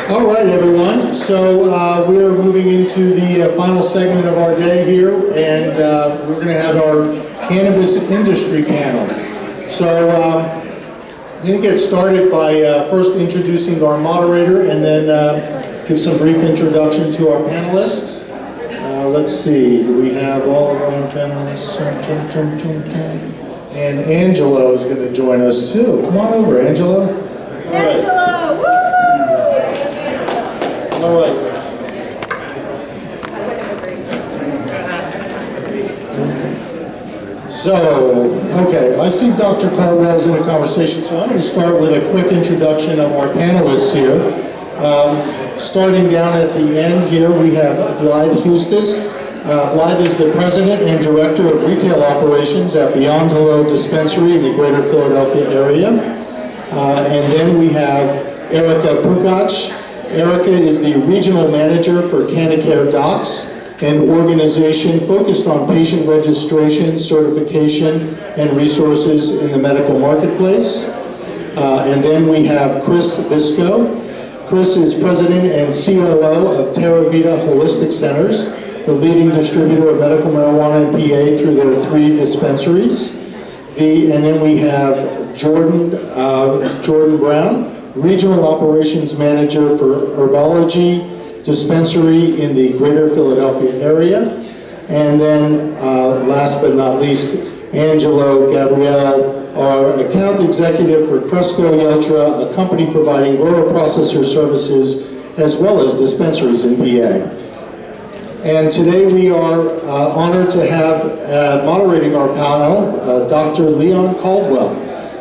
All right, everyone. So we're moving into the final segment of our day here, and we're going to have our cannabis industry panel. So I'm going to get started by first introducing our moderator, and then give some brief introduction to our panelists. Let's see, do we have all of our panelists? And Angelo is going to join us too. Come on over, Angelo. All right. Angelo, woo! All right. So, okay, I see Dr. Caldwell's in the conversation, so I'm going to start with a quick introduction of our panelists here. Starting down at the end here, we have Blythe Hustis. Blythe is the president and director of retail operations at Beyond Hello Dispensary in the greater Philadelphia area. And then we have Erica Pukac. Erica is the regional manager for CannaCare Docs, an organization focused on patient registration, certification, and resources in the medical marketplace. And then we have Chris Visco. Chris is president and COO of Terra Vita Holistic Centers, the leading distributor of medical marijuana in PA through their 3 dispensaries. And then we have Jordan Brown, regional operations manager for Herbology dispensary in the greater Philadelphia area. And then last but not least, Angelo Gabrielle, our account executive for Cresco Yeltra, a company providing grower processor services as well as dispensaries in PA. And today we are honored to have moderating our panel, Dr. Leon Caldwell.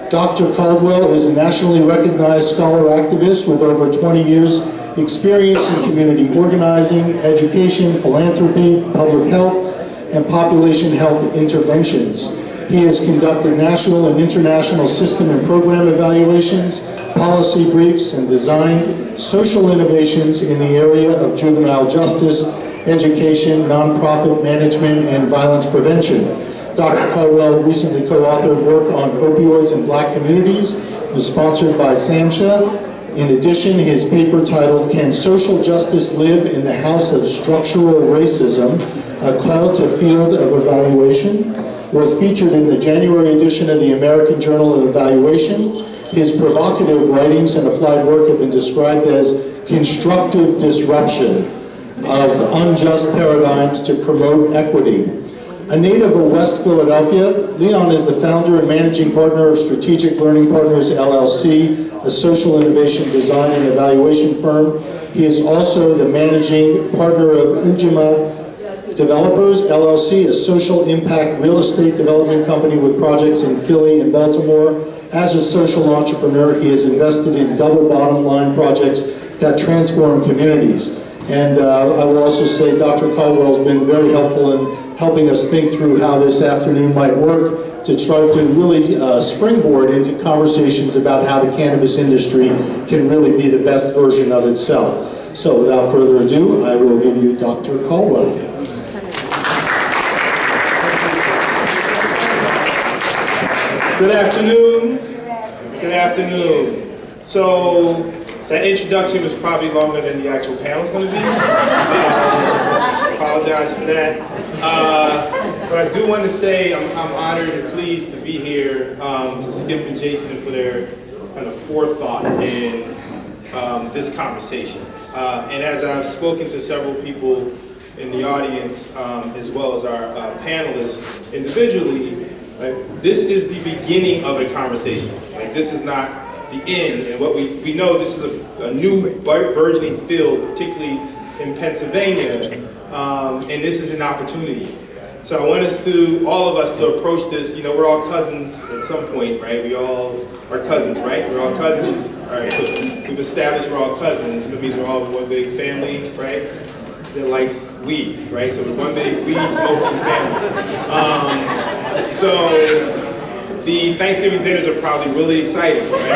Dr. Caldwell is a nationally recognized scholar activist with over 20 years experience in community organizing, education, philanthropy, public health, and population health interventions. He has conducted national and international system and program evaluations, policy briefs, and designed social innovations in the area of juvenile justice, education, nonprofit management, and violence prevention. Dr. Caldwell recently co-authored work on opioids in Black communities, was sponsored by SAMHSA. In addition, his paper titled "Can Social Justice Live in the House of Structural Racism? A Call to Field of Evaluation," was featured in the January edition of the American Journal of Evaluation. His provocative writings and applied work have been described as constructive disruption of unjust paradigms to promote equity. A native of West Philadelphia, Leon is the founder and managing partner of Strategic Learning Partners, LLC, a social innovation design and evaluation firm. He is also the managing partner of Ujima Developers, LLC, a social impact real estate development company with projects in Philly and Baltimore. As a social entrepreneur, he has invested in double bottom line projects that transform communities. And I will also say Dr. Caldwell has been very helpful in helping us think through how this afternoon might work to try to really springboard into conversations about how the cannabis industry can really be the best version of itself. So without further ado, I will give you Dr. Caldwell. Good afternoon. Good afternoon. So that introduction was probably longer than the actual panel is going to be. Apologize for that. But I do want to say I'm honored and pleased to be here to Skip and Jason for their kind of forethought in this conversation. And as I've spoken to several people in the audience, as well as our panelists individually, this is the beginning of a conversation. This is not the end. And what we know, this is a new burgeoning field, particularly in Pennsylvania, and this is an opportunity. So I want all of us to approach this. We're all cousins at some point, right? We all are cousins, right? We're all cousins. All right, we've established we're all cousins. That means we're all one big family, right? That likes weed, right? So we're one big weed smoking family. So the Thanksgiving dinners are probably really exciting, right?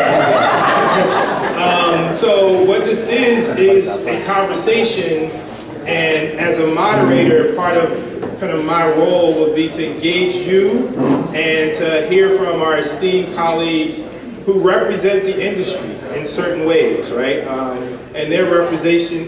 So what this is a conversation, and as a moderator, part of kind of my role would be to engage you and to hear from our esteemed colleagues who represent the industry. And in certain ways, right? And their representation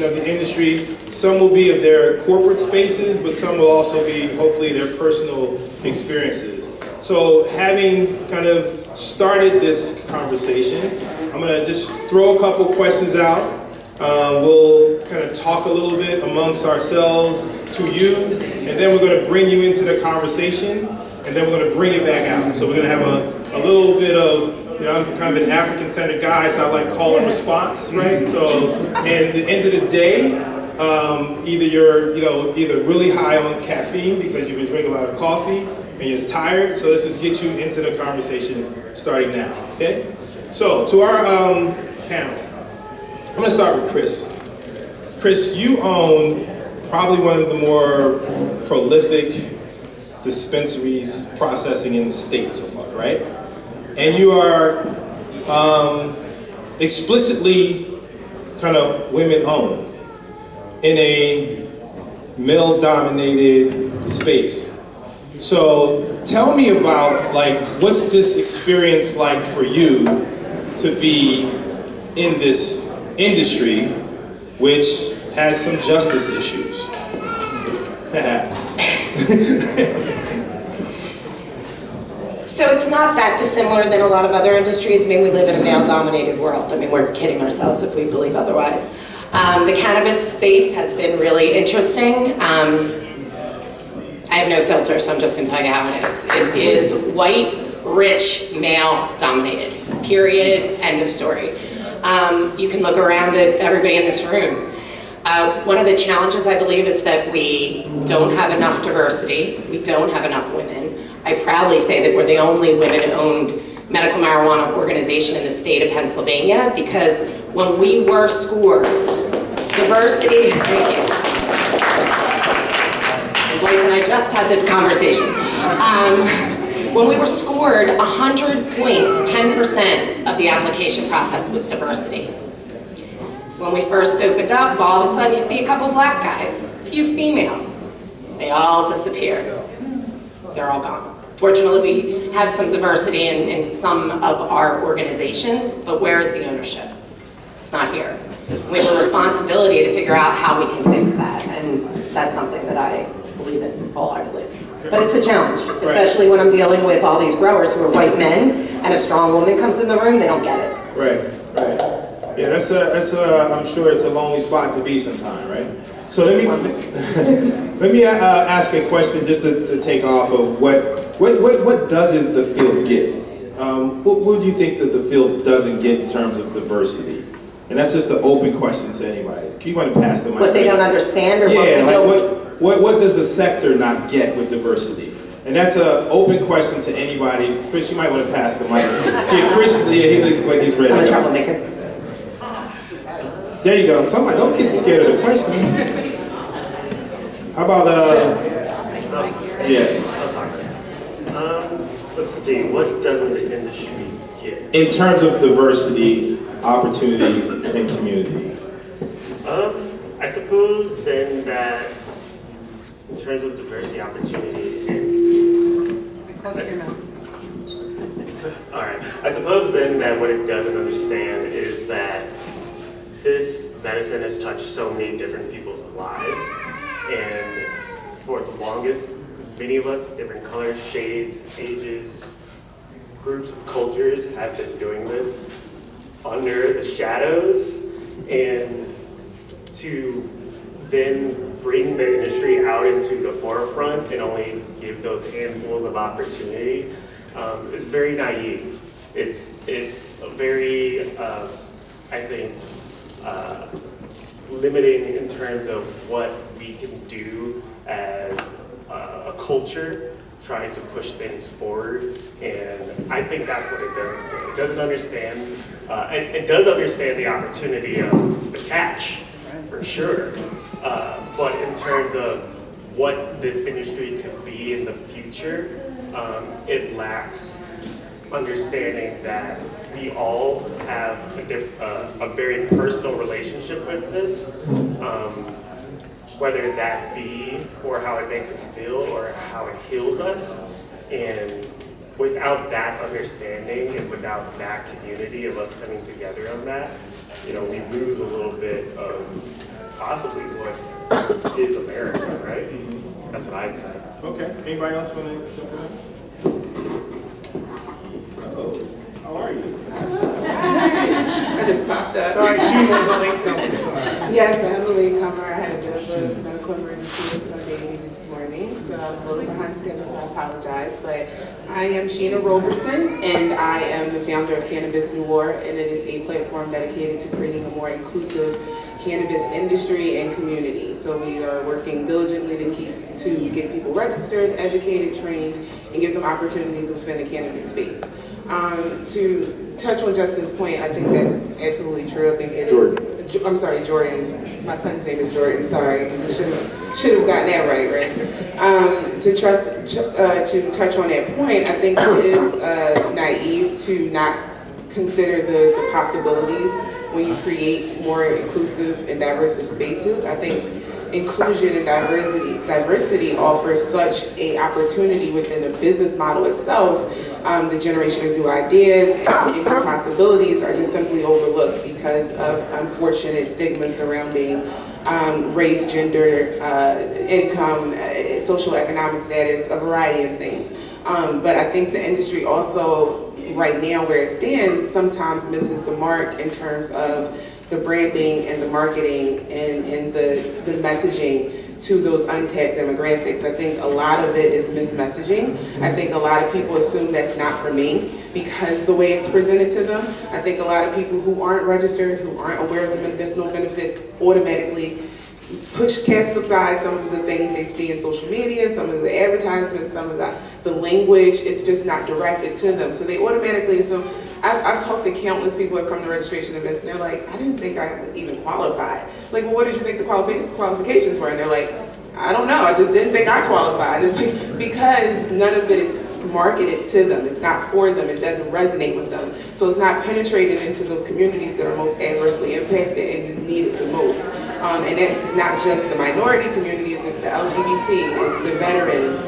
of the industry, some will be of their corporate spaces, but some will also be, hopefully, their personal experiences. So having kind of started this conversation, I'm gonna just throw a couple questions out. We'll kind of talk a little bit amongst ourselves to you, and then we're going to bring you into the conversation, and then we're going to bring it back out. So we're going to have a little bit of, I'm kind of an African-centered guy, so I like call and response, right? So, and at the end of the day, either you're, either really high on caffeine because you've been drinking a lot of coffee, and you're tired, so let's just get you into the conversation starting now, okay? So, to our panel. I'm gonna start with Chris. Chris, you own probably one of the more prolific dispensaries processing in the state so far, right? And you are explicitly kind of women-owned in a male-dominated space. So tell me about, what's this experience like for you to be in this industry, which has some justice issues? So it's not that dissimilar than a lot of other industries. I mean, we live in a male-dominated world. I mean, we're kidding ourselves if we believe otherwise. The cannabis space has been really interesting. I have no filter, so I'm just gonna tell you how it is. It is white, rich, male-dominated, period, end of story. You can look around at everybody in this room. One of the challenges, I believe, is that we don't have enough diversity. We don't have enough women. I proudly say that we're the only women-owned medical marijuana organization in the state of Pennsylvania, because when we were scored, diversity, thank you. Blake and I just had this conversation. When we were scored 100 points, 10% of the application process was diversity. When we first opened up, all of a sudden you see a couple black guys, a few females. They all disappeared. They're all gone. Fortunately, we have some diversity in some of our organizations, but where is the ownership? It's not here. We have a responsibility to figure out how we can fix that, and that's something that I believe in wholeheartedly. But it's a challenge, especially when I'm dealing with all these growers who are white men, and a strong woman comes in the room, they don't get it. Right. Yeah, that's I'm sure it's a lonely spot to be sometime, right? So let me ask a question just to take off of what doesn't the field get? What do you think that the field doesn't get in terms of diversity? And that's just an open question to anybody. You want to pass the mic? What they don't understand, or yeah, what we don't? What does the sector not get with diversity? And that's an open question to anybody. Chris, you might want to pass the mic. Yeah, Chris, he looks like he's ready. I'm a troublemaker. There you go. Somebody, don't get scared of the question. How about, yeah. I'll talk. Let's see, what doesn't the industry get? In terms of diversity, opportunity, and community. I suppose then that in terms of diversity, opportunity, and all right. I suppose then that what it doesn't understand is that this medicine has touched so many different people's lives, and for the longest, many of us, different colors, shades, ages, groups of cultures have been doing this under the shadows, and to then bring the industry out into the forefront and only give those handfuls of opportunity is very naive. It's a very, I think, limiting in terms of what we can do as a culture trying to push things forward, and I think that's what it doesn't do. It doesn't understand, it does understand the opportunity of the catch, for sure, but in terms of what this industry could be in the future, it lacks understanding that we all have a very personal relationship with this, whether that be for how it makes us feel or how it heals us. And without that understanding and without that community of us coming together on that, we lose a little bit of possibly what is America, right? That's what I'd say. Okay, anybody else want to jump in? Uh-oh, how are you? I just popped up. Sorry, Sheena was a late comer. Yes, I'm a late comer. I had a bit of a medical emergency with my baby this morning, so I'm a little behind schedule, so I apologize. But I am Sheena Roberson, and I am the founder of Cannabis Noir, and it is a platform dedicated to creating a more inclusive cannabis industry and community. So we are working diligently to get people registered, educated, trained, and give them opportunities within the cannabis space. To touch on Justin's point, I think that's absolutely true. I think it is. I'm sorry, Jordan. My son's name is Jordan. Sorry, I should have gotten that right. To touch on that point, I think it is naive to not consider the possibilities when you create more inclusive and diverse spaces. I think inclusion and diversity offers such an opportunity within the business model itself. The generation of new ideas and new possibilities are just simply overlooked because of unfortunate stigma surrounding race, gender, income, social economic status, a variety of things. But I think the industry also, right now where it stands, sometimes misses the mark in terms of the branding and the marketing and the messaging to those untapped demographics. I think a lot of it is mismessaging. I think a lot of people assume that's not for me because the way it's presented to them. I think a lot of people who aren't registered, who aren't aware of the medicinal benefits, automatically cast aside some of the things they see in social media, some of the advertisements, some of the language. It's just not directed to them. So they automatically assume. I've talked to countless people that come to registration events and they're like, I didn't think I would even qualify. Like, well, what did you think the qualifications were? And they're like, I don't know, I just didn't think I qualified. It's like, because none of it is marketed to them. It's not for them. It doesn't resonate with them. So it's not penetrated into those communities that are most adversely impacted and need it the most. And it's not just the minority communities, it's the LGBT, it's the veterans.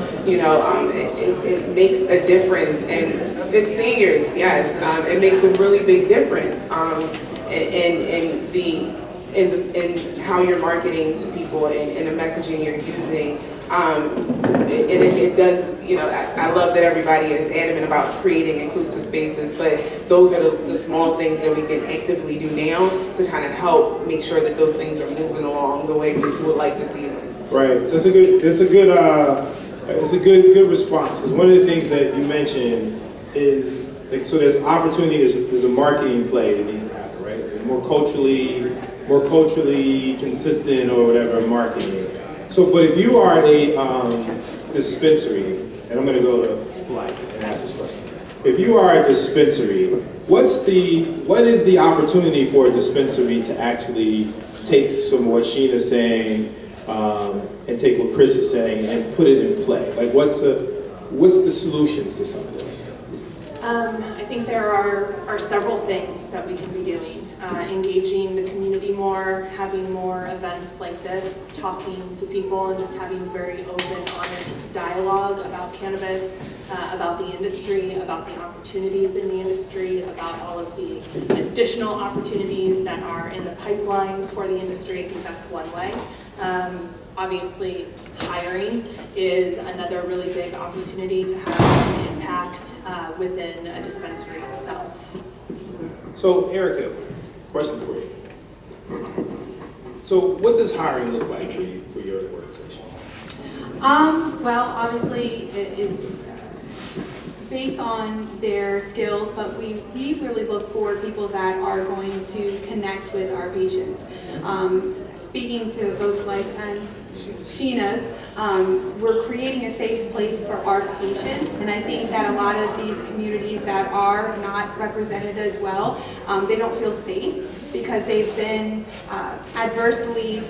It makes a difference. And it's seniors, yes. It makes a really big difference in how you're marketing to people and the messaging you're using. It does, I love that everybody is adamant about creating inclusive spaces, but those are the small things that we can actively do now to kind of help make sure that those things are moving along the way we would like to see them. Right. So it's a good response. Because one of the things that you mentioned is so there's opportunity. There's a marketing play that needs to happen, right? More culturally consistent or whatever marketing. So, but if you are a dispensary, and I'm going to go to Black and ask this question. If you are a dispensary, what is the opportunity for a dispensary to actually take some of what Sheena's saying and take what Chris is saying and put it in play? Like, what's the solutions to some of this? I think there are several things that we can be doing. Engaging the community more, having more events like this, talking to people and just having very open, honest dialogue about cannabis, about the industry, about the opportunities in the industry, about all of the additional opportunities that are in the pipeline for the industry. I think that's one way. Obviously, hiring is another really big opportunity to have an impact within a dispensary itself. So, Erica, question for you. So, what does hiring look like for your organization? Well, obviously, it's based on their skills, but we really look for people that are going to connect with our patients. Speaking to both Life and Sheena's, we're creating a safe place for our patients, and I think that a lot of these communities that are not represented as well, they don't feel safe because they've been adversely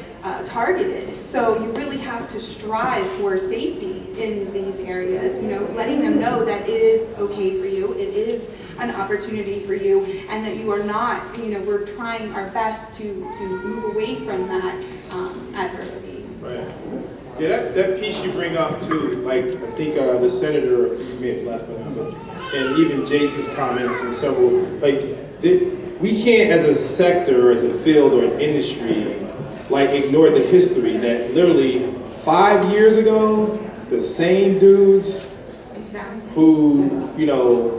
targeted. So you really have to strive for safety in these areas, letting them know that it is okay for you, it is an opportunity for you, and that you are not, we're trying our best to move away from that adversity. Right. Yeah, that piece you bring up too, like I think the senator, you may have left, but and even Jason's comments and several, like, we can't as a sector, as a field or an industry, like ignore the history that literally 5 years ago, the same dudes who, you know,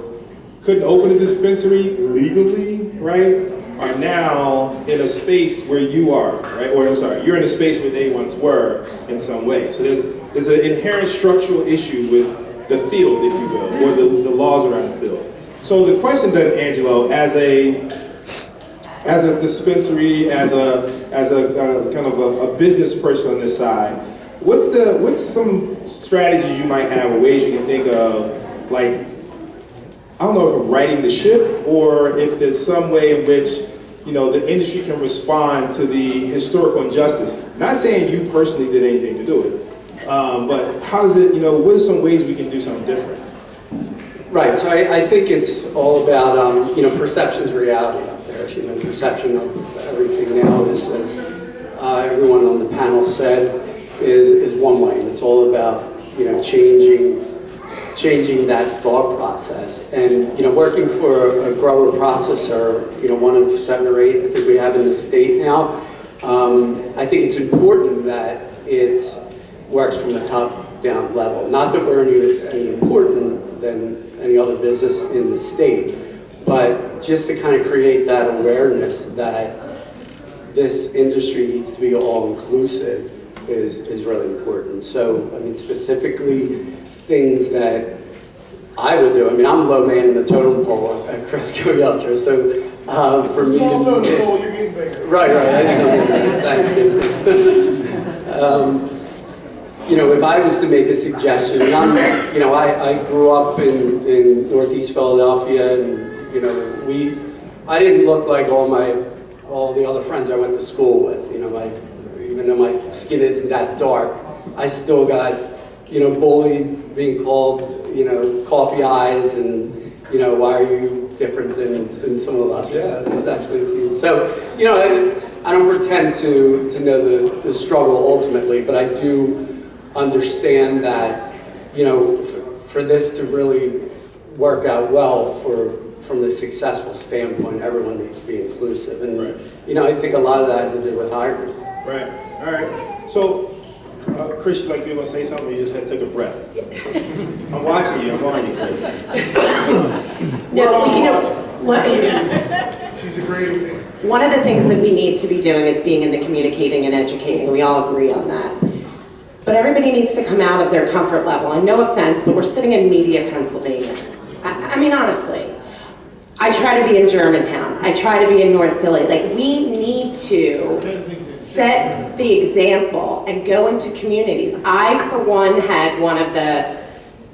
couldn't open a dispensary legally, right, are now in a space where you are, right? Or I'm sorry, you're in a space where they once were in some way. So there's an inherent structural issue with the field, if you will, or the laws around the field. So the question then, Angelo, as a dispensary, as a kind of a business person on this side, what's some strategies you might have or ways you can think of, like, I don't know if I'm righting the ship or if there's some way in which, you know, the industry can respond to the historical injustice. Not saying you personally did anything to do it, but how does it, you know, what are some ways we can do something different? Right, so I think it's all about, you know, perception's reality out there. You know, perception of everything now is, as everyone on the panel said, is one way. And it's all about, you know, changing that thought process. And, you know, working for a grower processor, you know, one of 7 or 8 I think we have in the state now, I think it's important that it works from the top down level. Not that we're any important than any other business in the state, but just to kind of create that awareness that this industry needs to be all-inclusive is really important. So, I mean, specifically things that I would do. I mean, I'm low man in the totem pole at Cresco Yelcher, so for me to... Right, I know. Thanks, Jason. You know, if I was to make a suggestion, and I'm, you know, I grew up in Northeast Philadelphia, and, you know, I didn't look like all the other friends I went to school with. You know, even though my skin isn't that dark, I still got, you know, bullied, being called, you know, coffee eyes, and, you know, why are you different than some of us? Yeah, it was actually a tease. So, you know, I don't pretend to know the struggle ultimately, but I do understand that, you know, for this to really work out well from the successful standpoint, everyone needs to be inclusive. And, right. You know, I think a lot of that has to do with hiring. Right, all right. So, Chris, like you were going to say something, you just had to take a breath. I'm watching you, Chris. No, you know, She's a great one of the things that we need to be doing is being in the communicating and educating. We all agree on that. But everybody needs to come out of their comfort level. And no offense, but we're sitting in Media, Pennsylvania. I mean, honestly, I try to be in Germantown. I try to be in North Philly. Like, we need to set the example and go into communities. I, for one, had one of the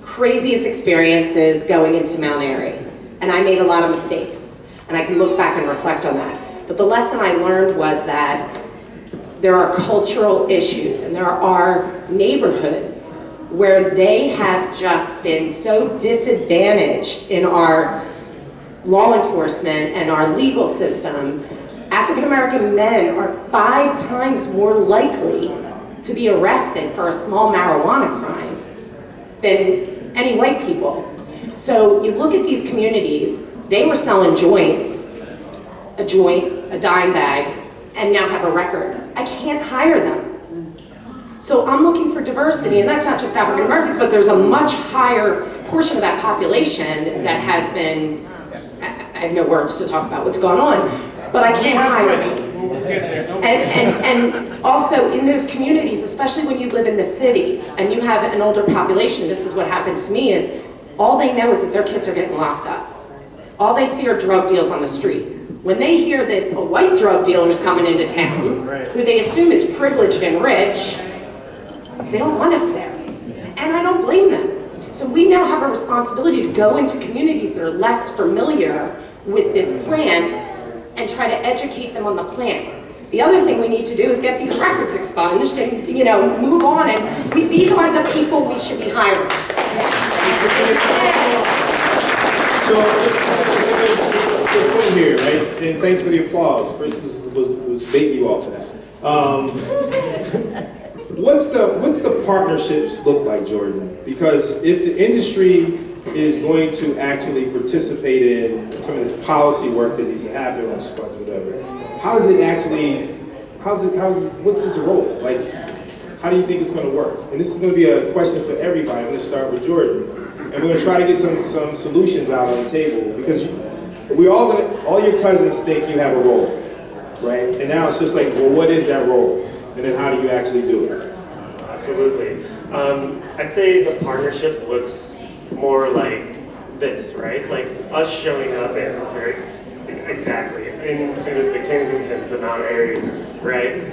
craziest experiences going into Mount Airy. And I made a lot of mistakes. And I can look back and reflect on that. But the lesson I learned was that there are cultural issues and there are neighborhoods where they have just been so disadvantaged in our law enforcement and our legal system. African American men are 5 times more likely to be arrested for a small marijuana crime than any white people. So you look at these communities, they were selling joints, a joint, a dime bag, and now have a record. I can't hire them. So I'm looking for diversity, and that's not just African Americans, but there's a much higher portion of that population that has been, I have no words to talk about what's going on, but I can't hire them. And also in those communities, especially when you live in the city and you have an older population, this is what happened to me, is all they know is that their kids are getting locked up. All they see are drug deals on the street. When they hear that a white drug dealer is coming into town, who they assume is privileged and rich, they don't want us there. And I don't blame them. So we now have a responsibility to go into communities that are less familiar with this plan and try to educate them on the plan. The other thing we need to do is get these records expunged and, you know, move on. And these are the people we should be hiring. So, good point here, right? And thanks for the applause. Chris was baiting you off of that. What's the partnerships look like, Jordan? Because if the industry is going to actually participate in some of this policy work that needs to happen, like spuds, whatever, how does it actually, what's its role? Like, how do you think it's going to work? And this is going to be a question for everybody. I'm going to start with Jordan. And we're going to try to get some solutions out on the table, because all your cousins think you have a role, right? And now it's just like, well, what is that role? And then how do you actually do it? Absolutely. I'd say the partnership looks more like this, right? Like us showing up into the Kensingtons, the Mount areas, right?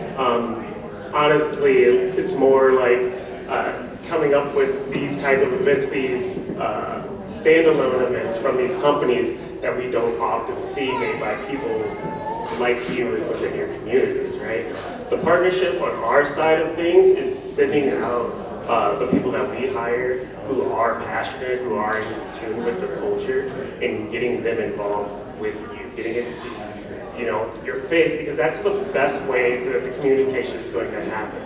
Honestly, it's more like coming up with these type of events, these standalone events from these companies that we don't often see made by people like you and within your communities, right? The partnership on our side of things is sending out the people that we hire who are passionate, who are in tune with the culture, and getting them involved with you, getting into your face, because that's the best way that the communication is going to happen.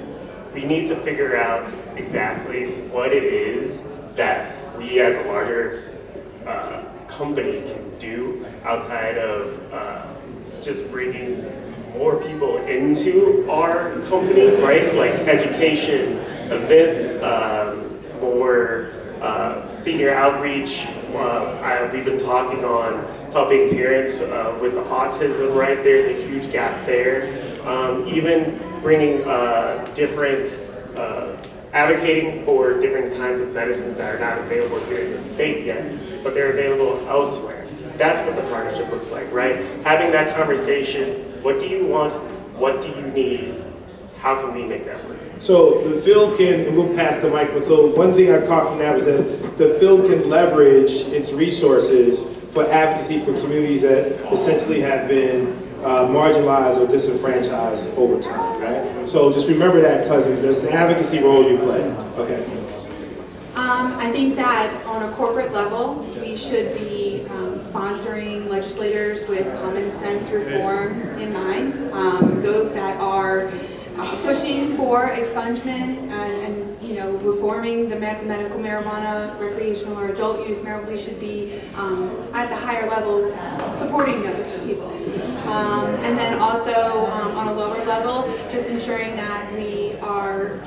We need to figure out exactly what it is that we as a larger company can do outside of just bringing more people into our company, right? Like education, events, more senior outreach. We've been talking on helping parents with the autism, right? There's a huge gap there. Even bringing different, advocating for different kinds of medicines that are not available here in the state yet, but they're available elsewhere. That's what the partnership looks like, right? Having that conversation, what do you want? What do you need? How can we make that work? So the field can, and we'll pass the mic, so one thing I caught from that was that the field can leverage its resources for advocacy for communities that essentially have been marginalized or disenfranchised over time, right? So just remember that, cousins, there's an advocacy role you play. Okay. I think that on a corporate level, we should be sponsoring legislators with common sense reform in mind. Those that are pushing for expungement and reforming the medical marijuana, recreational or adult use marijuana, we should be at the higher level supporting those people. And then also on a lower level, just ensuring that we are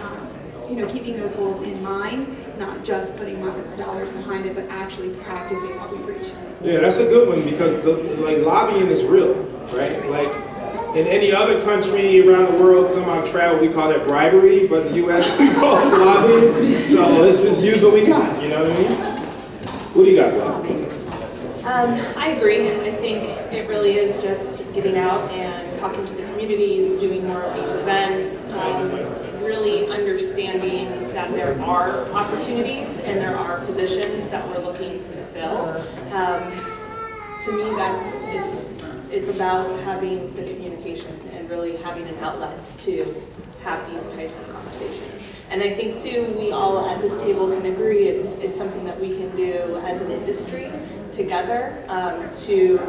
keeping those goals in mind, not just putting dollars behind it, but actually practicing what we preach. Yeah, that's a good one, because lobbying is real, right? Like in any other country around the world, some I've traveled, we call that bribery, but in the U.S. we call it lobbying. So let's just use what we got, you know what I mean? What do you got, Bob? I agree. I think it really is just getting out and talking to the communities, doing more of these events, really understanding that there are opportunities and there are positions that we're looking to fill. To me, it's about having the communication and really having an outlet to have these types of conversations. And I think too, we all at this table can agree it's something that we can do as an industry together to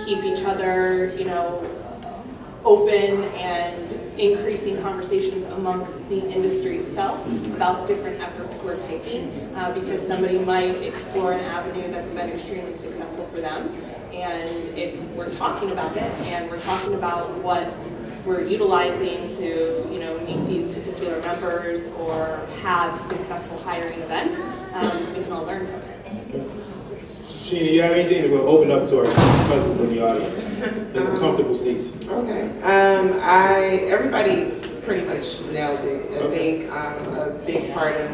keep each other, open and increasing conversations amongst the industry itself about different efforts we're taking, because somebody might explore an avenue that's been extremely successful for them. And if we're talking about it and we're talking about what we're utilizing to, meet these particular members or have successful hiring events, we can all learn from it. Sheena, you have anything that will open up to our cousins in the audience in the comfortable seats? Okay. Everybody pretty much nailed it. I think a big part of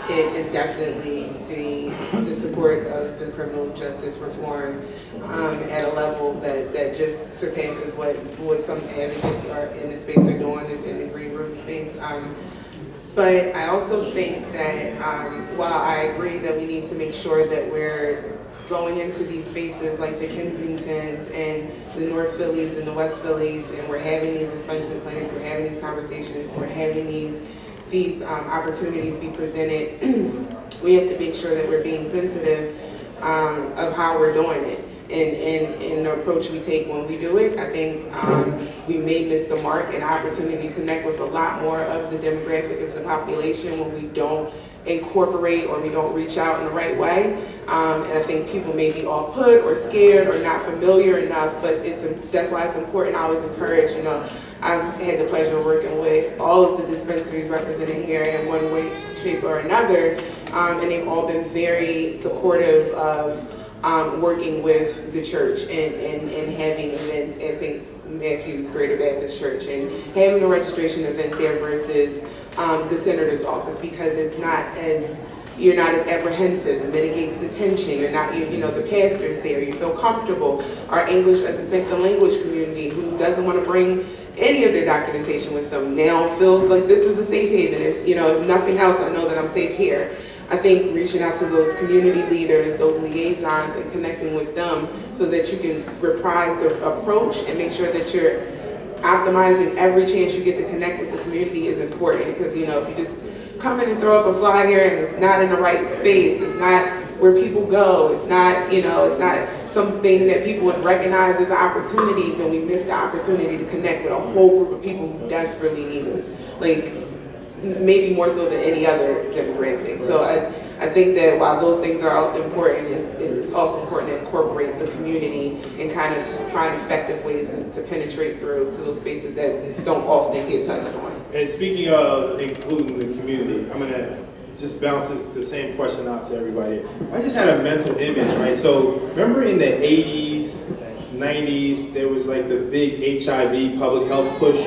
it is definitely the support of the criminal justice reform at a level that just surpasses what some advocates are in the space are doing in the green room space. But I also think that while I agree that we need to make sure that we're going into these spaces like the Kensingtons and the North Phillies and the West Phillies, and we're having these expungement clinics, we're having these conversations, we're having these opportunities be presented, we have to make sure that we're being sensitive of how we're doing it. And the approach we take when we do it, I think we may miss the mark and opportunity to connect with a lot more of the demographic of the population when we don't incorporate or we don't reach out in the right way. And I think people may be all put or scared or not familiar enough, but that's why it's important. I always encourage, I've had the pleasure of working with all of the dispensaries represented here in one way, shape, or another, and they've all been very supportive of working with the church and having events at St. Matthew's Greater Baptist Church and having a registration event there versus the senator's office, because you're not as apprehensive. It mitigates the tension. You're not, the pastor's there. You feel comfortable. Our English as a second language community who doesn't want to bring any of their documentation with them now feels like this is a safe haven. If nothing else, I know that I'm safe here. I think reaching out to those community leaders, those liaisons, and connecting with them so that you can reprise the approach and make sure that you're optimizing every chance you get to connect with the community is important. Because, if you just come in and throw up a flyer and it's not in the right space, it's not where people go, it's not something that people would recognize as an opportunity, then we miss the opportunity to connect with a whole group of people who desperately need us. Maybe more so than any other demographic. So I think that while those things are important, it's also important to incorporate the community and kind of find effective ways to penetrate through to those spaces that don't often get touched on. And speaking of including the community, I'm gonna just bounce the same question out to everybody. I just had a mental image, right? So remember in the 80s, 90s, there was like the big HIV public health push,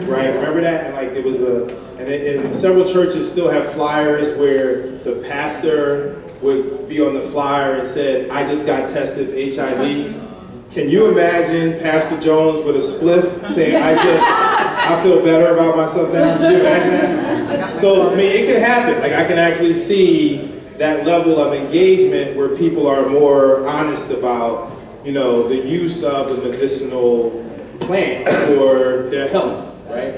right? Remember that? And there was and several churches still have flyers where the pastor would be on the flyer and said, "I just got tested for HIV." Can you imagine Pastor Jones with a spliff saying, I feel better about myself now? Can you imagine that? So, it can happen. I can actually see that level of engagement where people are more honest about, the use of the medicinal plant for their health, right?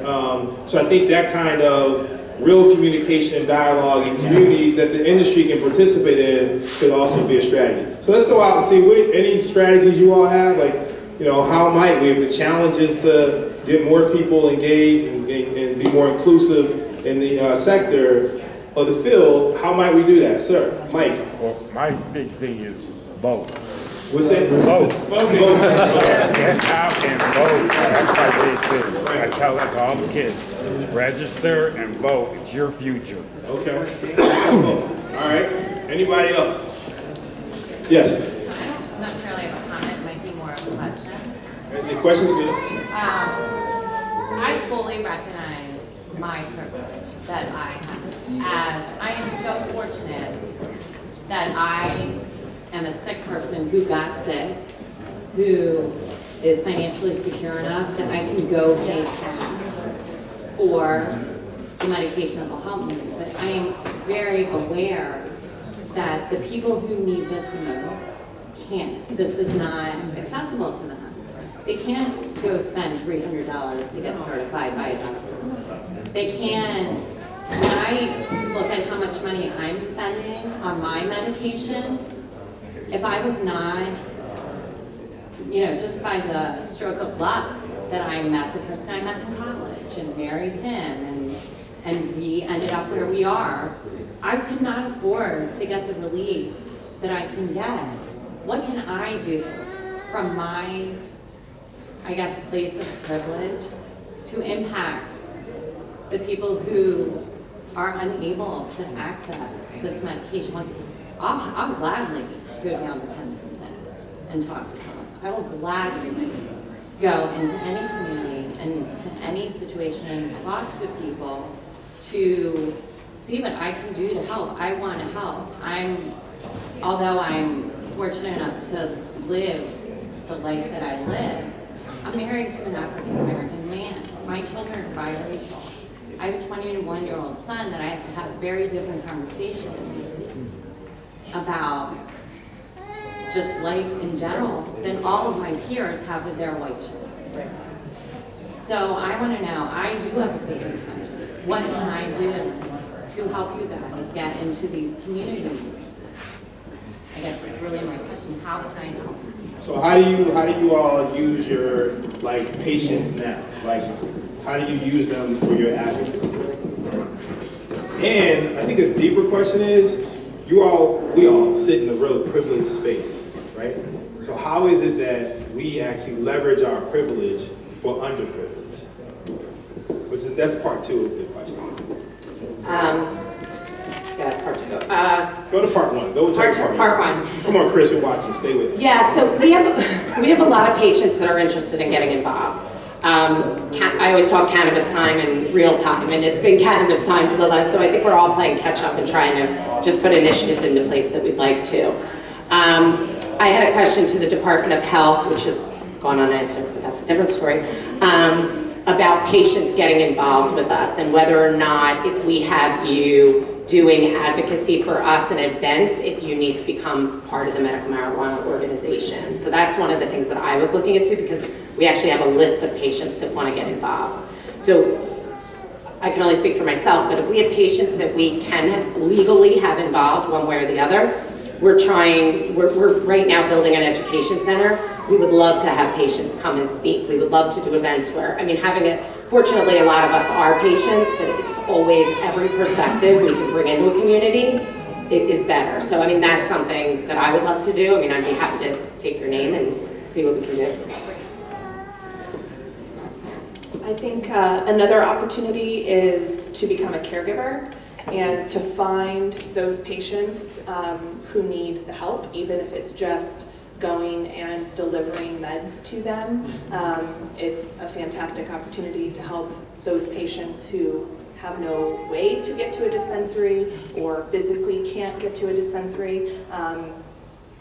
So I think that kind of real communication, dialogue, and communities that the industry can participate in could also be a strategy. So let's go out and see any strategies you all have. How might we, if the challenge is to get more people engaged and be more inclusive in the sector or the field, how might we do that? Sir, Mike. Well, my big thing is vote. What's that? Vote. Vote. Get out and vote. That's my big thing. I tell that to all the kids. Register and vote. It's your future. Okay. All right. Anybody else? Yes. I don't necessarily have a comment. It might be more of a question. The question's good. I fully recognize my privilege that I have, as I am so fortunate that I am a sick person who got sick, who is financially secure enough that I can go pay cash for the medication that will help me. But I am very aware that the people who need this the most can't. This is not accessible to them. They can't go spend $300 to get certified by a doctor. They can. When I look at how much money I'm spending on my medication, if I was not, just by the stroke of luck that I met the person I met in college and married him and we ended up where we are, I could not afford to get the relief that I can get. What can I do from my, place of privilege to impact the people who are unable to access this medication? I'll gladly go down to Kensington and talk to someone. I will gladly go into any community and to any situation and talk to people to see what I can do to help. I want to help. Although I'm fortunate enough to live the life that I live, I'm married to an African American man. My children are biracial. I have a 21-year-old son that I have to have very different conversations about just life in general than all of my peers have with their white children. So I want to know, I do have a social conscience. What can I do to help you guys get into these communities? I guess that's really my question. How can I help? So how do you all use your patients now? How do you use them for your advocacy? And I think a deeper question is, we all sit in a really privileged space, right? So how is it that we actually leverage our privilege for underprivileged? That's part 2 of the question. Yeah, that's part 2. Go to part 1. Go check Part 1. Come on, Chris, you're watching. Stay with me. Yeah, so we have a lot of patients that are interested in getting involved. I always talk cannabis time and real time, and it's been cannabis time for the last, so I think we're all playing catch up and trying to just put initiatives into place that we'd like to. I had a question to the Department of Health, which has gone unanswered, but that's a different story, about patients getting involved with us and whether or not if we have you doing advocacy for us in events, if you need to become part of the medical marijuana organization. So that's one of the things that I was looking into, because we actually have a list of patients that want to get involved. So I can only speak for myself, but if we have patients that we can legally have involved one way or the other, we're right now building an education center. We would love to have patients come and speak. We would love to do events where, fortunately a lot of us are patients, but it's always every perspective we can bring into a community is better. So that's something that I would love to do. I'd be happy to take your name and see what we can do. I think another opportunity is to become a caregiver and to find those patients who need the help, even if it's just going and delivering meds to them. It's a fantastic opportunity to help those patients who have no way to get to a dispensary or physically can't get to a dispensary.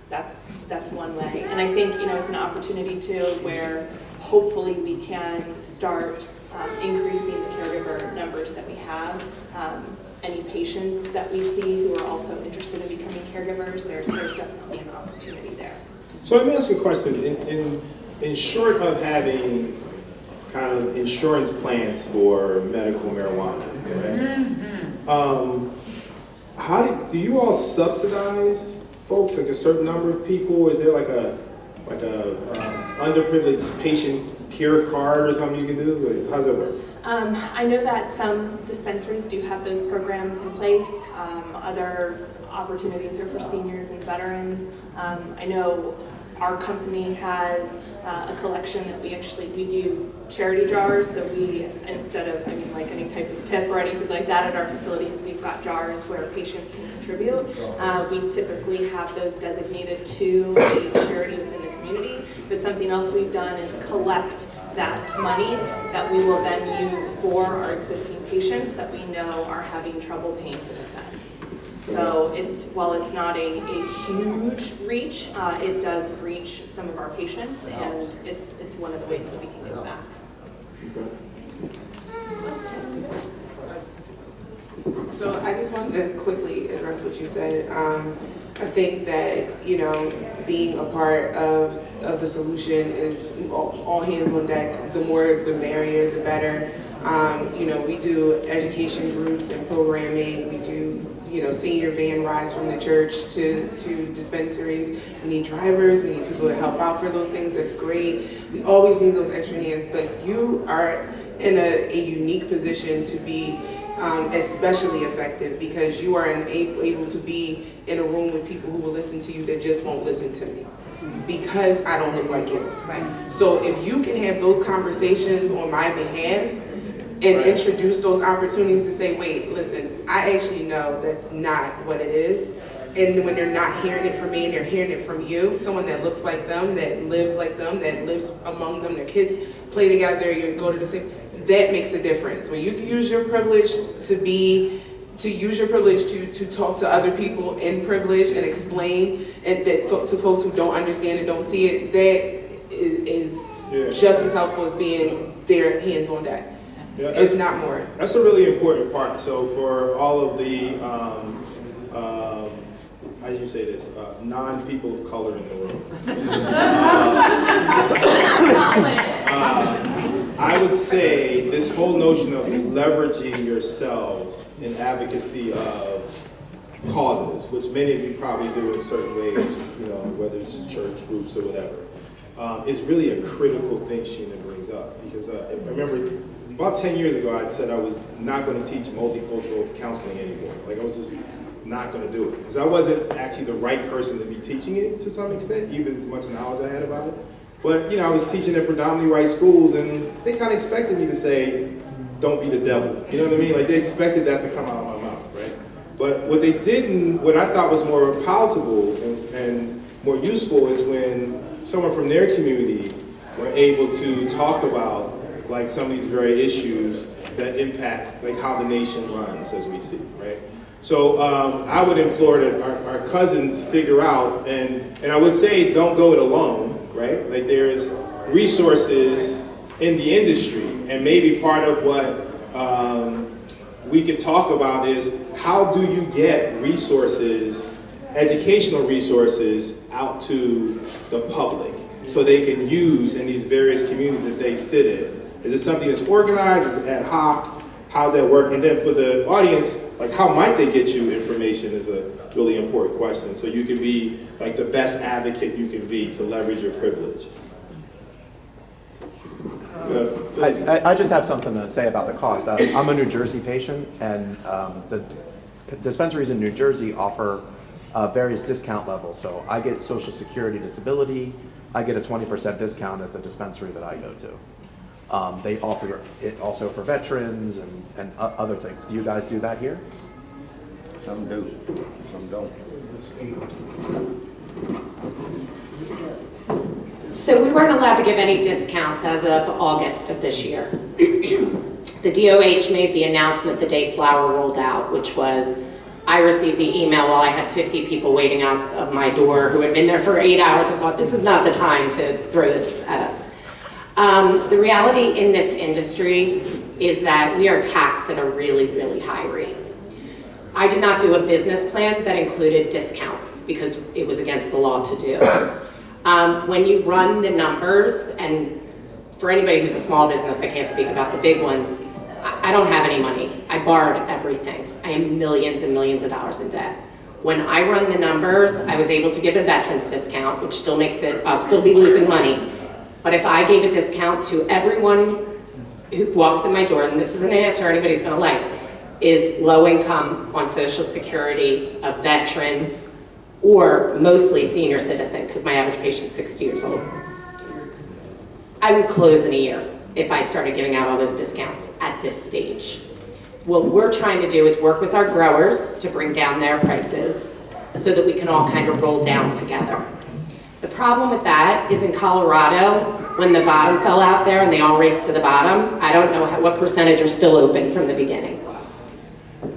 That's one way. And I think it's an opportunity too where hopefully we can start increasing the caregiver numbers that we have. Any patients that we see who are also interested in becoming caregivers, there's definitely an opportunity there. So let me ask you a question. In short of having kind of insurance plans for medical marijuana, right? Do you all subsidize folks, like a certain number of people? Is there like a underprivileged patient care card or something you can do? How does that work? I know that some dispensaries do have those programs in place. Other opportunities are for seniors and veterans. I know our company has a collection that we do charity jars. So we, instead of like any type of tip or anything like that at our facilities, we've got jars where patients can contribute. We typically have those designated to a charity within the community. But something else we've done is collect that money that we will then use for our existing patients that we know are having trouble paying for their meds. So while it's not a huge reach, it does reach some of our patients, and it's one of the ways that we can give back. So I just wanted to quickly address what you said. I think that, being a part of the solution is all hands on deck. The more, the merrier, the better. We do education groups and programming. We do, senior van rides from the church to dispensaries. We need drivers. We need people to help out for those things. That's great. We always need those extra hands, but you are in a unique position to be especially effective because you are able to be in a room with people who will listen to you that just won't listen to me because I don't look like you. Right. So if you can have those conversations on my behalf and introduce those opportunities to say, wait, listen, I actually know that's not what it is. And when they're not hearing it from me and they're hearing it from you, someone that looks like them, that lives like them, that lives among them, their kids play together, you go to the same, that makes a difference. When you use your privilege to talk to other people in privilege and explain and that to folks who don't understand and don't see it, that is just as helpful as being there hands on deck. Yeah, if not more. That's a really important part. So for all of the, how do you say this, non-people of color in the room. I would say this whole notion of leveraging yourselves in advocacy of causes, which many of you probably do in certain ways, whether it's church groups or whatever, is really a critical thing Sheena brings up. Because I remember about 10 years ago, I'd said I was not going to teach multicultural counseling anymore. Like, I was just not going to do it. Because I wasn't actually the right person to be teaching it to some extent, even as much knowledge I had about it. But, you know, I was teaching in predominantly white schools, and they kind of expected me to say, don't be the devil. You know what I mean? Like, they expected that to come out of my mouth, right? But what they didn't, what I thought was more palatable and more useful is when someone from their community were able to talk about like some of these very issues that impact like how the nation runs as we see, right? So I would implore that our cousins figure out, and I would say don't go it alone, right? Like there's resources in the industry, and maybe part of what we can talk about is how do you get resources, educational resources out to the public so they can use in these various communities that they sit in. Is it something that's organized? Is it ad hoc? How that work? And then for the audience, like how might they get you information is a really important question. So you can be like the best advocate you can be to leverage your privilege. I just have something to say about the cost. I'm a New Jersey patient, and the dispensaries in New Jersey offer various discount levels. So I get Social Security disability. I get a 20% discount at the dispensary that I go to. They offer it also for veterans and other things. Do you guys do that here? Some do, some don't. So we weren't allowed to give any discounts as of August of this year. The DOH made the announcement the day flower rolled out, which was, I received the email while I had 50 people waiting out of my door who had been there for 8 hours and thought, this is not the time to throw this at us. The reality in this industry is that we are taxed at a really, really high rate. I did not do a business plan that included discounts because it was against the law to do. When you run the numbers, and for anybody who's a small business, I can't speak about the big ones, I don't have any money. I borrowed everything. I am millions and millions of dollars in debt. When I run the numbers, I was able to give a veterans discount, which still makes it, I'll still be losing money. But if I gave a discount to everyone who walks in my door, and this is an answer anybody's gonna like, is low income on Social Security, a veteran, or mostly senior citizen, because my average patient's 60 years old. I would close in a year if I started giving out all those discounts at this stage. What we're trying to do is work with our growers to bring down their prices so that we can all kind of roll down together. The problem with that is in Colorado, when the bottom fell out there and they all raced to the bottom, I don't know what percentage are still open from the beginning.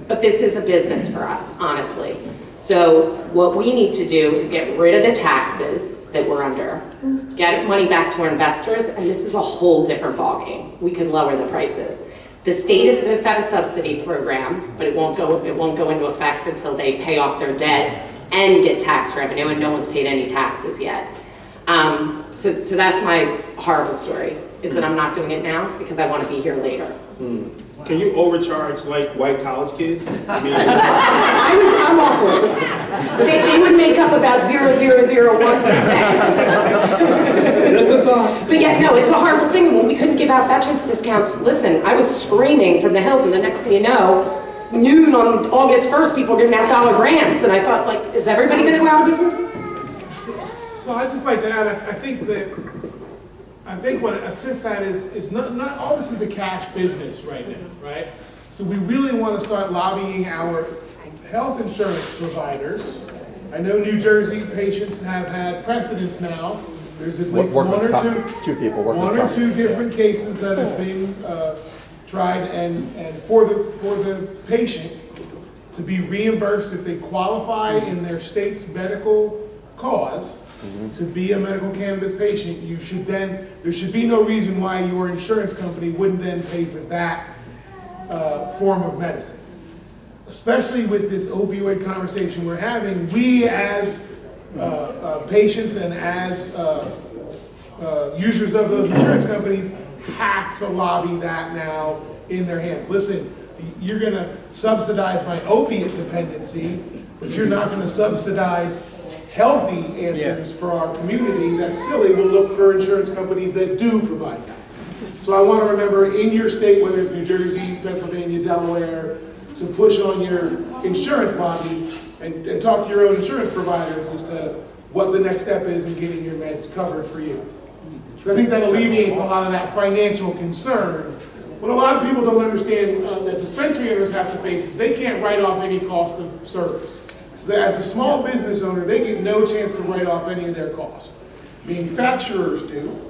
But this is a business for us, honestly. So what we need to do is get rid of the taxes that we're under, get money back to our investors, and this is a whole different ballgame. We can lower the prices. The state is supposed to have a subsidy program, but it won't go into effect until they pay off their debt and get tax revenue, and no one's paid any taxes yet. So that's my horrible story, is that I'm not doing it now because I want to be here later. Can you overcharge like white college kids? I mean, I'm all for it. They would make up about 0.0001%. Just a thought. But yeah, no, it's a horrible thing. When we couldn't give out veterans discounts, listen, I was screaming from the hills, and the next thing you know, noon on August 1st, people were giving out dollar grants, and I thought, like, is everybody going to go out of business? So I'd just like to add, I think what assists that is not all this is a cash business right now, right? So we really want to start lobbying our health insurance providers. I know New Jersey patients have had precedents now. There's at least one or two different cases that have been tried, and for the patient to be reimbursed if they qualify in their state's medical cause to be a medical cannabis patient, there should be no reason why your insurance company wouldn't then pay for that form of medicine. Especially with this opioid conversation we're having, we as patients and as users of those insurance companies have to lobby that now in their hands. Listen, you're gonna subsidize my opiate dependency, but you're not gonna subsidize healthy answers for our community. That's silly. We'll look for insurance companies that do provide that. So I want to remember in your state, whether it's New Jersey, Pennsylvania, Delaware, to push on your insurance lobby and talk to your own insurance providers as to what the next step is in getting your meds covered for you. So I think that alleviates a lot of that financial concern. What a lot of people don't understand that dispensary owners have to face is they can't write off any cost of service. So that as a small business owner, they get no chance to write off any of their costs. Manufacturers do.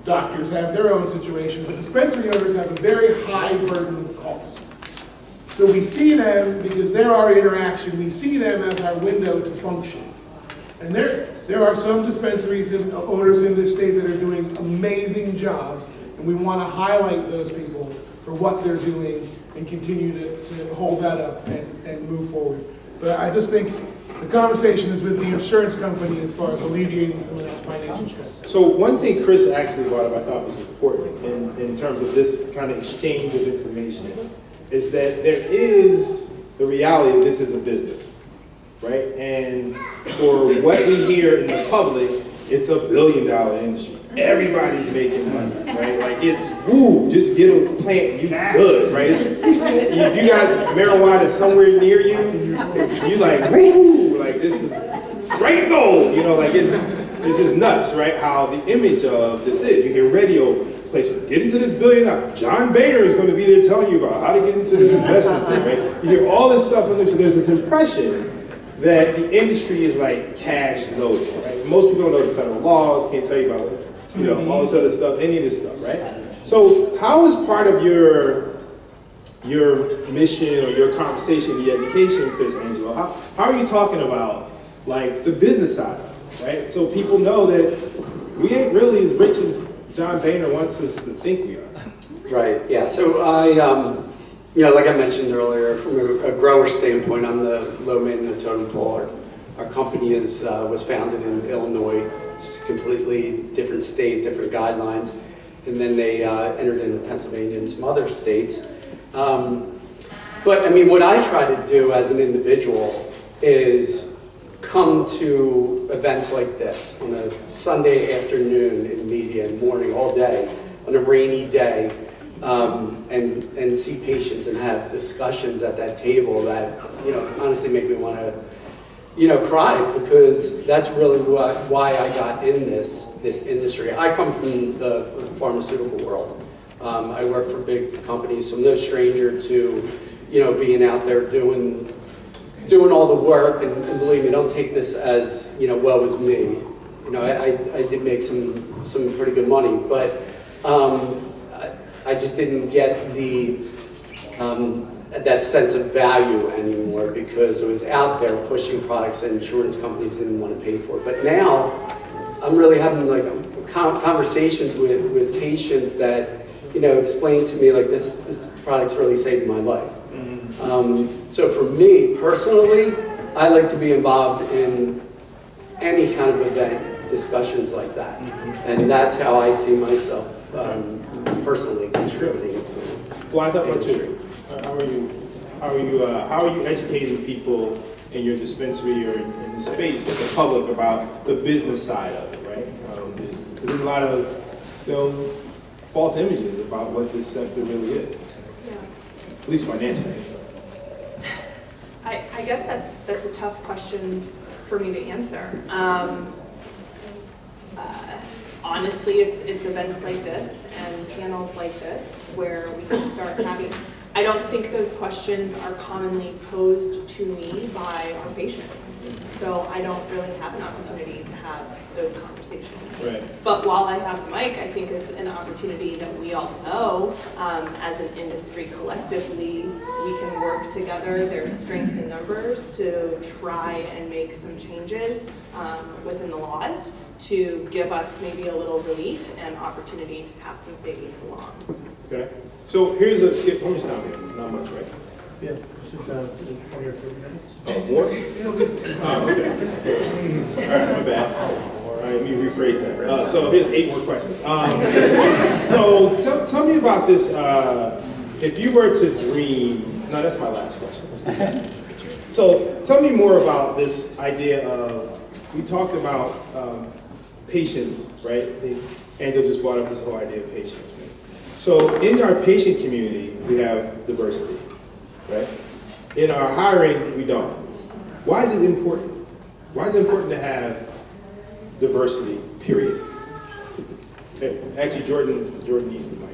Doctors have their own situation, but dispensary owners have a very high burden of costs. So we see them, because they're our interaction, we see them as our window to function. And there are some dispensaries and owners in this state that are doing amazing jobs, and we want to highlight those people for what they're doing and continue to hold that up and move forward. But I just think the conversation is with the insurance company as far as alleviating some of that financial stress. So one thing Chris actually brought up I thought was important in terms of this kind of exchange of information is that there is the reality this is a business, right? And for what we hear in the public, it's $1 billion industry. Everybody's making money, right? Like it's, woo, just get a plant, you good, right? If you got marijuana somewhere near you, you like, woo, like this is straight gold, you know, like it's just nuts, right? How the image of this is. You hear radio placement, get into this $1 billion. John Boehner is going to be there telling you about how to get into this investment thing, right? You hear all this stuff, and there's this impression that the industry is like cash loaded, right? Most people don't know the federal laws, can't tell you about it. You know, all this other stuff, any of this stuff, right? So how is part of your mission or your conversation, the education, Chris Angelo, how are you talking about like the business side, right? So people know that we ain't really as rich as John Boehner wants us to think we are. Right, yeah, so I, you know, like I mentioned earlier, from a grower standpoint, I'm the low man in the totem pole. Our company was founded in Illinois. It's a completely different state, different guidelines. And then they entered into Pennsylvania and some other states. But I mean, what I try to do as an individual is come to events like this on a Sunday afternoon in media and morning, all day, on a rainy day, and see patients and have discussions at that table that, you know, honestly make me want to, you know, cry, because that's really why I got in this industry. I come from the pharmaceutical world. I work for big companies, so I'm no stranger to, you know, being out there doing all the work, and believe me, don't take this as, you know, woe is me. You know, I did make some pretty good money, but I just didn't get the that sense of value anymore, because it was out there pushing products that insurance companies didn't want to pay for. But now I'm really having like conversations with patients that, you know, explain to me like this product's really saved my life. So for me personally, I like to be involved in any kind of event, discussions like that, and that's how I see myself personally contributing to. Well, I thought about too. How are you educating people in your dispensary or in the space, the public, about the business side of it, right? Because there's a lot of, you know, false images about what this sector really is, at least financially. I guess that's a tough question for me to answer. Honestly, it's events like this and panels like this where we can start having. I don't think those questions are commonly posed to me by our patients. So I don't really have an opportunity to have those conversations. Right. But while I have the mic, I think it's an opportunity that we all know as an industry collectively, we can work together. There's strength in numbers to try and make some changes within the laws to give us maybe a little relief and opportunity to pass some savings along. Okay. So here's a skip. How much time here? Not much, right? Yeah, just 20 or 30 minutes. Oh, more? Oh, okay. All right, my bad. All right, let me rephrase that. So here's 8 more questions. So tell me about this. If you were to dream, no, that's my last question. Let's do that. So tell me more about this idea of, we talked about patience, right? Angel just brought up this whole idea of patience, right? So in our patient community, we have diversity, right? In our hiring, we don't. Why is it important? Why is it important to have diversity, period? Okay. Actually, Jordan needs the mic.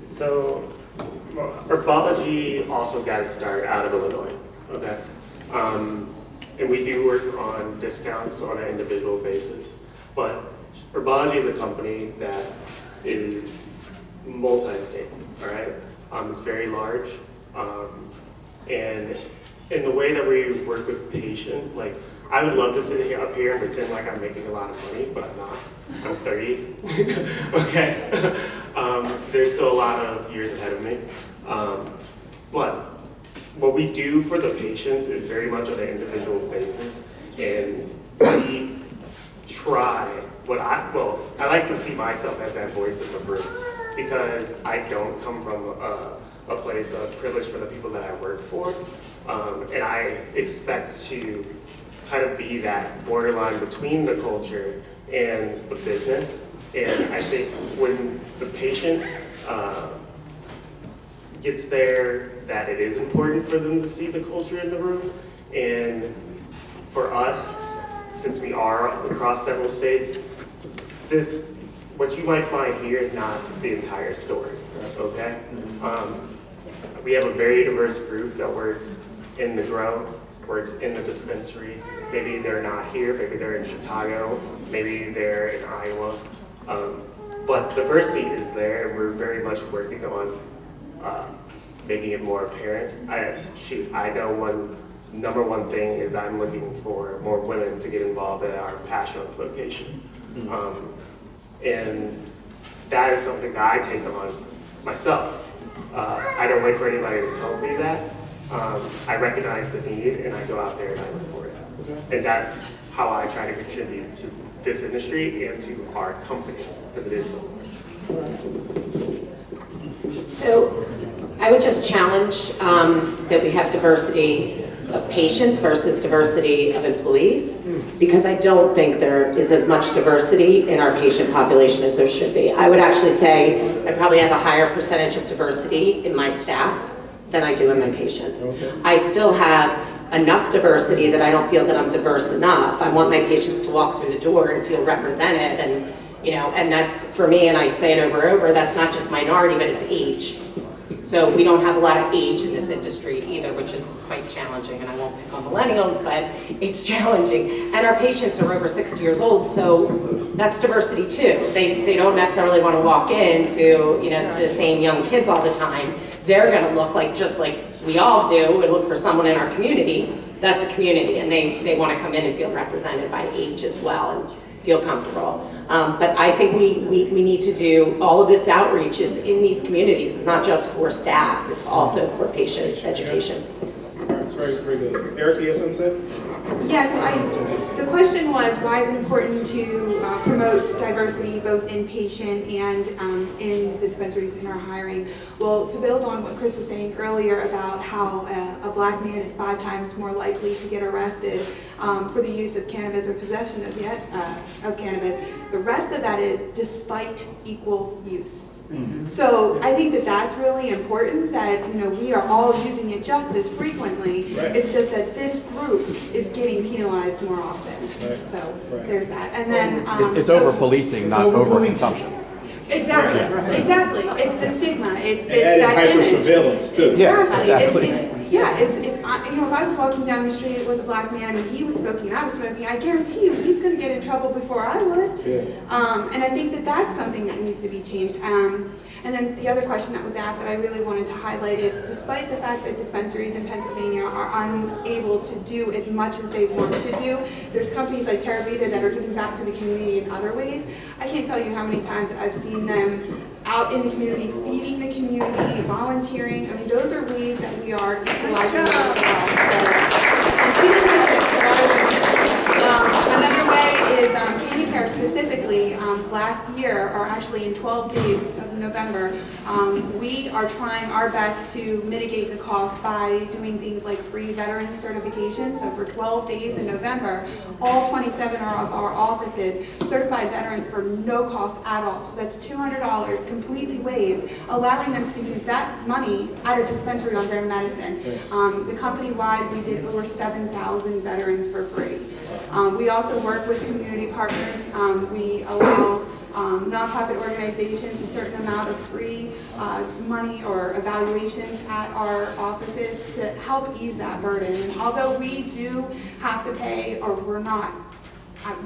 So, Herbology also got its start out of Illinois, okay? And we do work on discounts on an individual basis. But Herbology is a company that is multi-state, all right? It's very large. And in the way that we work with patients, like, I would love to sit up here and pretend like I'm making a lot of money, but I'm not. I'm 30, okay? There's still a lot of years ahead of me. But what we do for the patients is very much on an individual basis. And we try, I like to see myself as that voice in the room because I don't come from a place of privilege for the people that I work for. And I expect to kind of be that borderline between the culture and the business. And I think when the patient gets there, that it is important for them to see the culture in the room. And for us, since we are across several states, what you might find here is not the entire story, okay? We have a very diverse group that works in the grow, works in the dispensary. Maybe they're not here, maybe they're in Chicago, maybe they're in Iowa. But diversity is there, and we're very much working on making it more apparent. I know number one thing is I'm looking for more women to get involved at our Passion location. And that is something that I take on myself. I don't wait for anybody to tell me that. I recognize the need and I go out there and I look for it. And that's how I try to contribute to this industry and to our company, because it is so large. So I would just challenge that we have diversity of patients versus diversity of employees, because I don't think there is as much diversity in our patient population as there should be. I would actually say I probably have a higher percentage of diversity in my staff than I do in my patients. I still have enough diversity that I don't feel that I'm diverse enough. I want my patients to walk through the door and feel represented, and and that's for me, and I say it over and over, that's not just minority, but it's age. So we don't have a lot of age in this industry either, which is quite challenging, and I won't pick on millennials, but it's challenging. And our patients are over 60 years old, so that's diversity too. They don't necessarily want to walk into the same young kids all the time. They're going to look just like we all do and look for someone in our community. That's a community, and they want to come in and feel represented by age as well and feel comfortable. But I think we need to do all of this outreach is in these communities. It's not just for staff, it's also for patient education. All right, very, very good. Eric, you have something to say? Yes, the question was, why is it important to promote diversity both in patient and in dispensaries in our hiring? Well, to build on what Chris was saying earlier about how a black man is 5 times more likely to get arrested for the use of cannabis or possession of cannabis, the rest of that is despite equal use. So I think that that's really important, that we are all using it just as frequently. Right. It's just that this group is getting penalized more often. Right. So there's that. And then it's over policing, not over consumption. Exactly. Right. Exactly. It's the stigma. It's that hyper image. Surveillance too. Yeah, exactly. It's if I was walking down the street with a black man and he was smoking and I was smoking, I guarantee you he's going to get in trouble before I would. Yeah. And I think that that's something that needs to be changed. And then the other question that was asked that I really wanted to highlight is, despite the fact that dispensaries in Pennsylvania are unable to do as much as they want to do, there's companies like Terravita that are giving back to the community in other ways. I can't tell you how many times I've seen them out in the community, feeding the community, volunteering. I mean, those are ways that we are equalizing as well. And she just mentioned a lot of things. Another way is candy care specifically, last year, or actually in 12 days of November, we are trying our best to mitigate the cost by doing things like free veteran certification. So for 12 days in November, all 27 of our offices certified veterans for no cost at all. So that's $200 completely waived, allowing them to use that money at a dispensary on their medicine. The company-wide, we did over 7,000 veterans for free. We also work with community partners. We allow nonprofit organizations a certain amount of free money or evaluations at our offices to help ease that burden. And although we do have to pay, or we're not,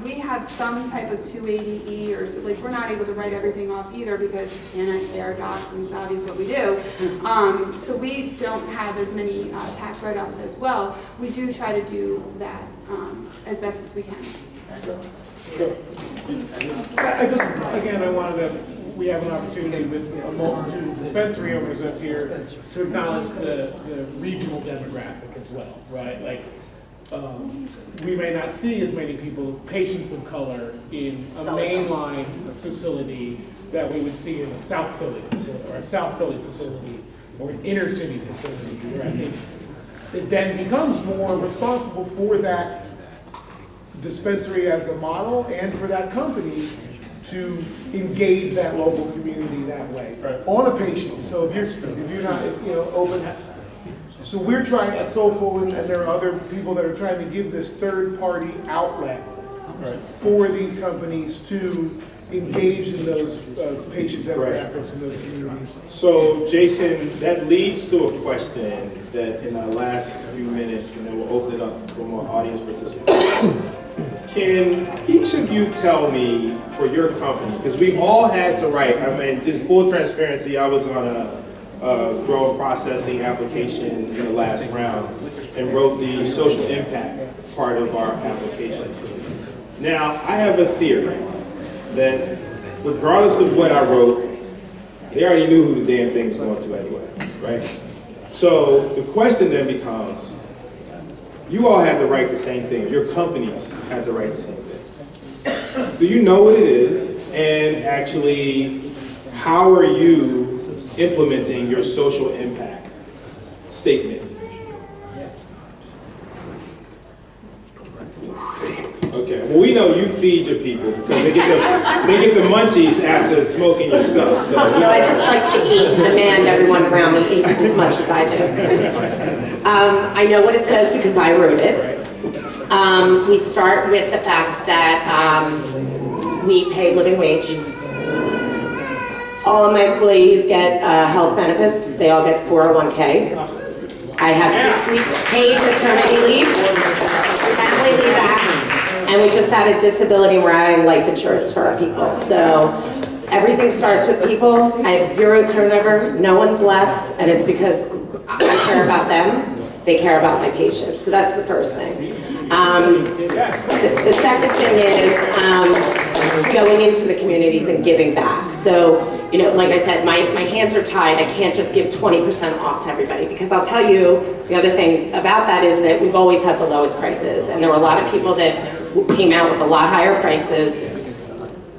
we have some type of 280E, or like we're not able to write everything off either because cannot care docs, and it's obvious what we do. So we don't have as many tax write-offs as well. We do try to do that as best as we can. Again, I wanted to, we have an opportunity with a multitude of dispensary owners up here to acknowledge the regional demographic as well, right? Like, we may not see as many people, patients of color, in a mainline facility that we would see in a South Philly facility, or a South Philly facility, or an inner city facility, where I think it then becomes more responsible for that dispensary as a model and for that company to engage that local community that way on a patient. So if you're not open. So we're trying at Soulful, and there are other people that are trying to give this third-party outlet for these companies to engage in those patient demographics in those communities. So, Jason, that leads to a question that in our last few minutes, and then we'll open it up for more audience participation. Can each of you tell me, for your company, because we've all had to write, I mean, in full transparency, I was on a grower processing application in the last round and wrote the social impact part of our application. Now, I have a theory that regardless of what I wrote, they already knew who the damn thing was going to anyway, right? So the question then becomes, you all had to write the same thing, your companies had to write the same thing. Do you know what it is? And actually, how are you implementing your social impact statement? Okay, well, we know you feed your people because they get the munchies after smoking your stuff. So I just like to eat and demand everyone around me eats as much as I do. I know what it says because I wrote it. We start with the fact that we pay living wage. All of my employees get health benefits. They all get 401k. I have 6 weeks paid maternity leave, family leave acts, and we just added disability. We're adding life insurance for our people. So everything starts with people. I have 0 turnover. No one's left, and it's because I care about them. They care about my patients. So that's the first thing. The second thing is going into the communities and giving back. So, like I said, my hands are tied. I can't just give 20% off to everybody, because I'll tell you, the other thing about that is that we've always had the lowest prices, and there were a lot of people that came out with a lot higher prices.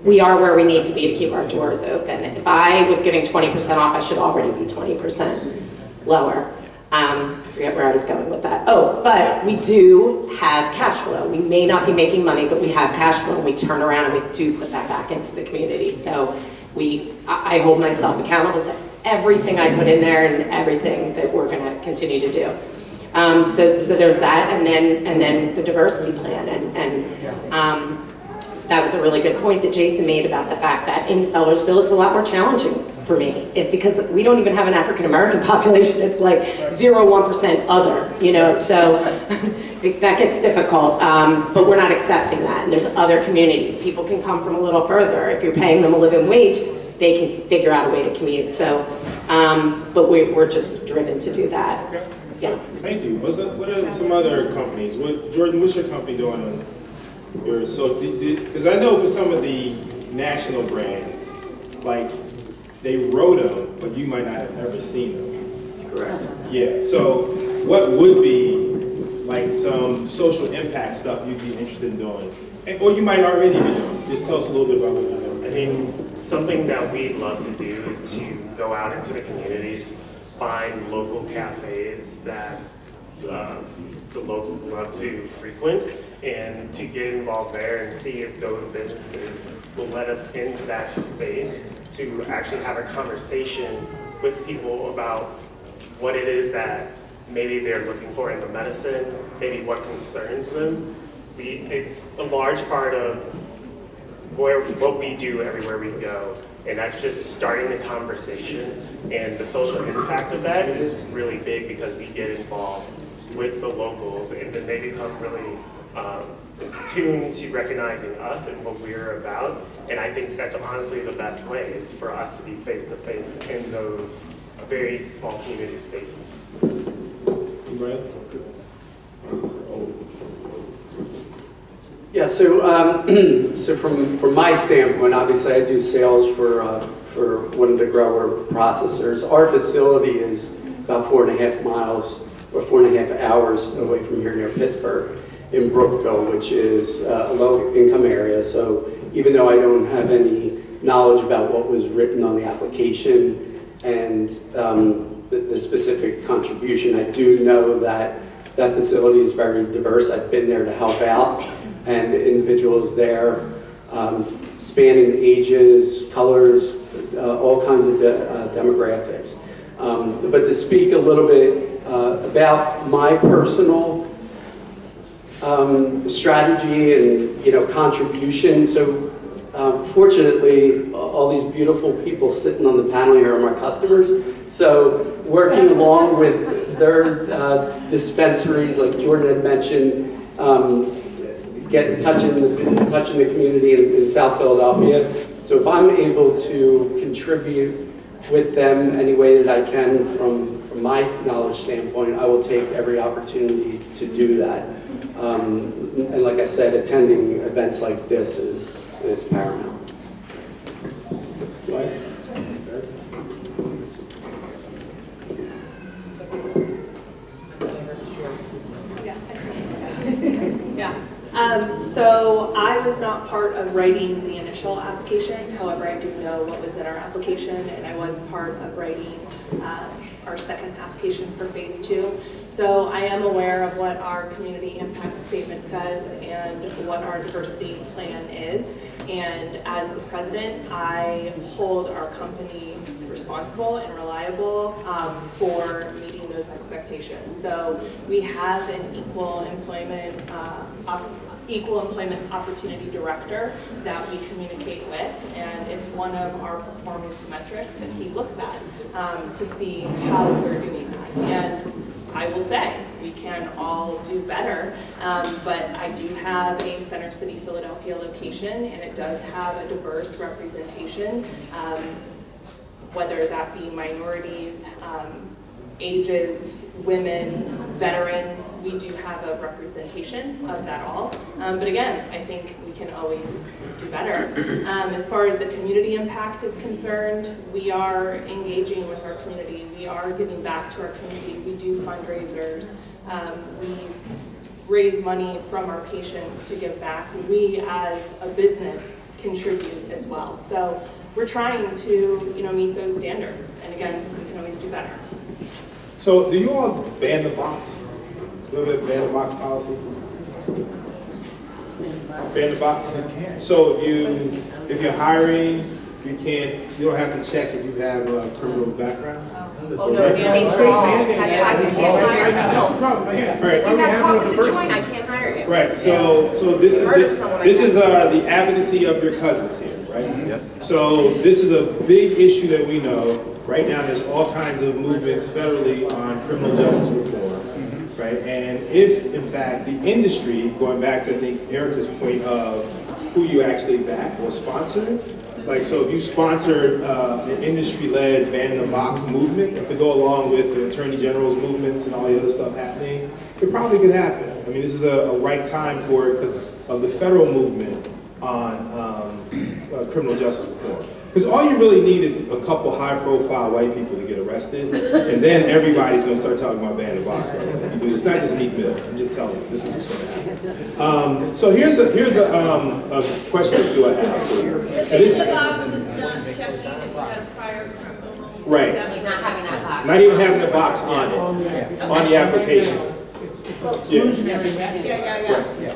We are where we need to be to keep our doors open. If I was giving 20% off, I should already be 20% lower. I forget where I was going with that. Oh, but we do have cash flow. We may not be making money, but we have cash flow, and we turn around and we do put that back into the community. So I hold myself accountable to everything I put in there and everything that we're going to continue to do. So there's that, and then the diversity plan, and that was a really good point that Jason made about the fact that in Sellersville it's a lot more challenging for me, because we don't even have an African American population. It's like 0.1% other, so that gets difficult, but we're not accepting that. And there's other communities. People can come from a little further. If you're paying them a living wage, they can figure out a way to commute. So, but we're just driven to do that. Okay. Yeah. Thank you. What are some other companies? Jordan, what's your company doing on yours? So, because I know for some of the national brands, like, they wrote them, but you might not have ever seen them. Correct. Yeah. So, what would be like some social impact stuff you'd be interested in doing Or you might already be doing. Just tell us a little bit about what you're doing. I mean, something that we'd love to do is to go out into the communities, find local cafes that the locals love to frequent, and to get involved there and see if those businesses will let us into that space to actually have a conversation with people about what it is that maybe they're looking for in the medicine, maybe what concerns them. It's a large part of what we do everywhere we go, and that's just starting the conversation, and the social impact of that is really big because we get involved with the locals, and then they become really tuned to recognizing us and what we're about. And I think that's honestly the best way, is for us to be face to face in those very small community spaces. Yeah, so from my standpoint, obviously I do sales for one of the grower processors. Our facility is about 4.5 miles or 4.5 hours away from here near Pittsburgh in Brookville, which is a low-income area. So even though I don't have any knowledge about what was written on the application and the specific contribution, I do know that that facility is very diverse. I've been there to help out, and the individuals there, spanning ages, colors, all kinds of demographics. But to speak a little bit about my personal strategy and contribution. So fortunately, all these beautiful people sitting on the panel here are my customers. So working along with their dispensaries, like Jordan had mentioned, touching the community in South Philadelphia. So if I'm able to contribute with them any way that I can from my knowledge standpoint, I will take every opportunity to do that. And like I said, attending events like this is paramount. So I was not part of writing the initial application. However, I do know what was in our application, and I was part of writing our second applications for phase 2. So I am aware of what our community impact statement says and what our diversity plan is. And as the president, I hold our company responsible and reliable for meeting those expectations. So we have an equal employment opportunity director that we communicate with, and it's one of our performance metrics that he looks at to see how we're doing that. And I will say, we can all do better, but I do have a Center City, Philadelphia location, and it does have a diverse representation, whether that be minorities, ages, women, veterans. We do have a representation of that all. But again, I think we can always do better. As far as the community impact is concerned, we are engaging with our community. We are giving back to our community. We do fundraisers. We raise money from our patients to give back. We as a business contribute as well. So we're trying to meet those standards. And again, we can always do better. So do you all ban the box? A little bit ban the box policy? Ban the box? So if you're hiring, you don't have to check if you have a criminal background? Oh, no, that's why we can't hire you. Right. If you got caught with the joint, I can't hire you. Right, so this is the advocacy of your cousins here, right? Yep. So this is a big issue that we know. Right now, there's all kinds of movements federally on criminal justice reform, right? And if, in fact, the industry, going back to, I think, Erica's point of who you actually back or sponsor, like, so if you sponsored an industry-led ban the box movement to go along with the Attorney General's movements and all the other stuff happening, it probably could happen. I mean, this is a right time for it because of the federal movement on criminal justice reform. Because all you really need is a couple high-profile white people to get arrested, and then everybody's going to start talking about banning the box. It's not just Meek Mills. I'm just telling you, this is what's going to happen. So here's a question or two I have for you. And this, the box is done checking if you had a prior criminal. right. Not having that box. Not even having the box on it, on the application. Exclusionary method. Yeah.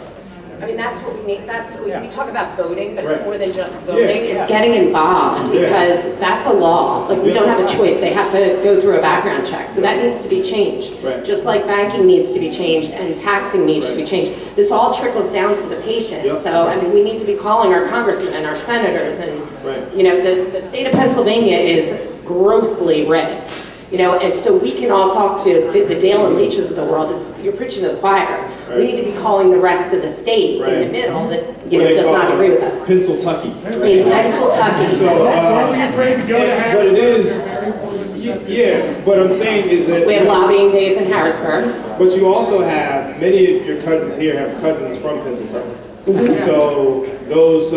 I mean, that's what we need, that's, we talk about voting, but Right. it's more than just voting. Yeah. It's getting involved, Yeah. because that's a law. Like, we don't have a choice. They have to go through a background check. So that needs to be changed. Right. Just like banking needs to be changed and taxing needs to be changed. This all trickles down to the patient. Yep. So, I mean, we need to be calling our congressmen and our senators, and, Right. you know, the state of Pennsylvania is grossly red. You know, and so we can all talk to the Daylin Leaches of the world. You're preaching to the choir. Right. We need to be calling the rest of the state in Right. the middle that, you What know, they does call not agree with us. Pennsyltucky. In Pennsylvania. So, but it is, yeah, what I'm saying is that. We have lobbying days in Harrisburg. But you also have, many of your cousins here have cousins from Pennsylvania. So those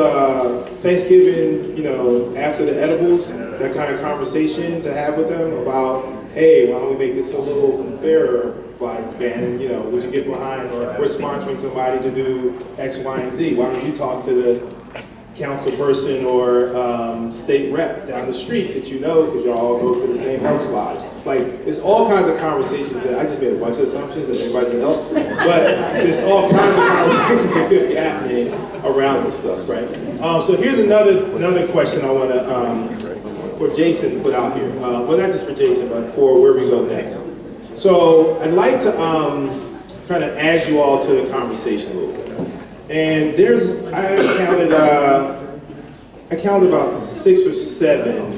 Thanksgiving, you know, after the edibles, that kind of conversation to have with them about, hey, why don't we make this a little fairer by banning, you know, would you get behind, or we're sponsoring somebody to do X, Y, and Z. Why don't you talk to the council person or state rep down the street that you know, because y'all all go to the same Elks Lodge. Like, there's all kinds of conversations that, I just made a bunch of assumptions that everybody's an Elks, but there's all kinds of conversations that could be happening around this stuff, right? So here's another question I want to, for Jason to put out here. Well, not just for Jason, but for where we go next. So I'd like to kind of add you all to the conversation a little bit. And I counted about 6 or 7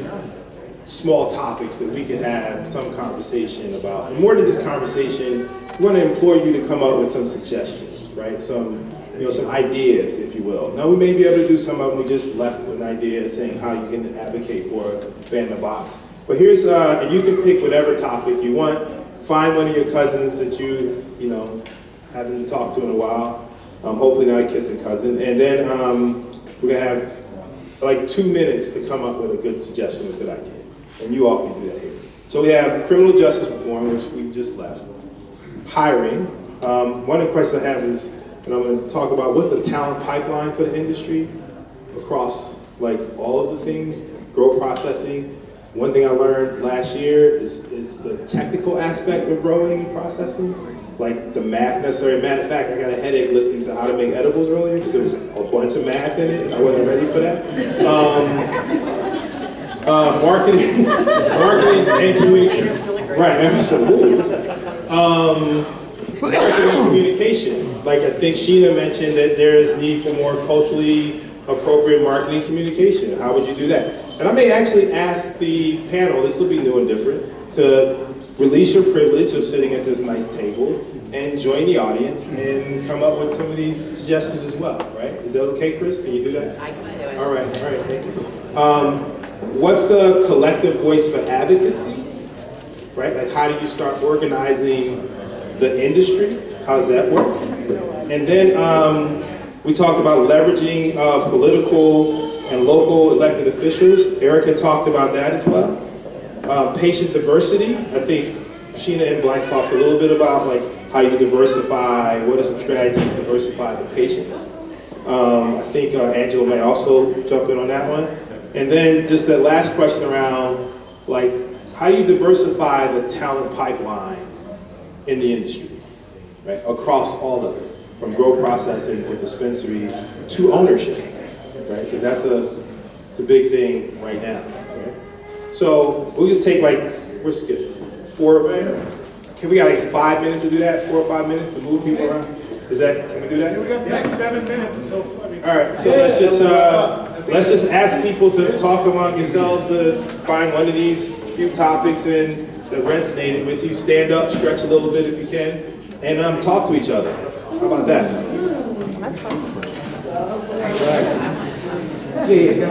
small topics that we could have some conversation about. And more than just conversation, we want to implore you to come up with some suggestions, right? Some ideas, if you will. Now, we may be able to do some of them. We just left with an idea saying how you can advocate for ban the box. But here's, and you can pick whatever topic you want. Find one of your cousins that you haven't talked to in a while. Hopefully not a kissing cousin. And then we're gonna have like 2 minutes to come up with a good suggestion, a good idea. And you all can do that here. So we have criminal justice reform, which we just left. Hiring. One of the questions I have is, and I'm gonna talk about, what's the talent pipeline for the industry across like all of the things, grow processing. One thing I learned last year is the technical aspect of growing and processing. Like the math necessary. Matter of fact, I got a headache listening to how to make edibles earlier because there was a bunch of math in it and I wasn't ready for that. Marketing and communication. Right, I said, ooh, what's that? Marketing and communication. Like I think Sheena mentioned that there is need for more culturally appropriate marketing communication. How would you do that? And I may actually ask the panel, this will be new and different, to release your privilege of sitting at this nice table and join the audience and come up with some of these suggestions as well, right? Is that okay, Chris? Can you do that? I can do it. All right, thank you. What's the collective voice for advocacy, right? Like how do you start organizing the industry? How does that work? And then we talked about leveraging political and local elected officials. Erica talked about that as well. Patient diversity. I think Sheena and Blank talked a little bit about like how you diversify, what are some strategies to diversify the patients. I think Angela may also jump in on that one. And then just the last question around like how do you diversify the talent pipeline in the industry, right? Across all of it, from grow processing to dispensary to ownership, right? Because that's a big thing right now, right? So we'll just take like, we're skipping. Can we got like 5 minutes to do that? 4 or 5 minutes to move people around? Can we do that? We got the next 7 minutes until. All right, so let's just ask people to talk among yourselves to find one of these few topics that resonated with you. Stand up, stretch a little bit if you can, and talk to each other. How about that? That's fun. Yeah,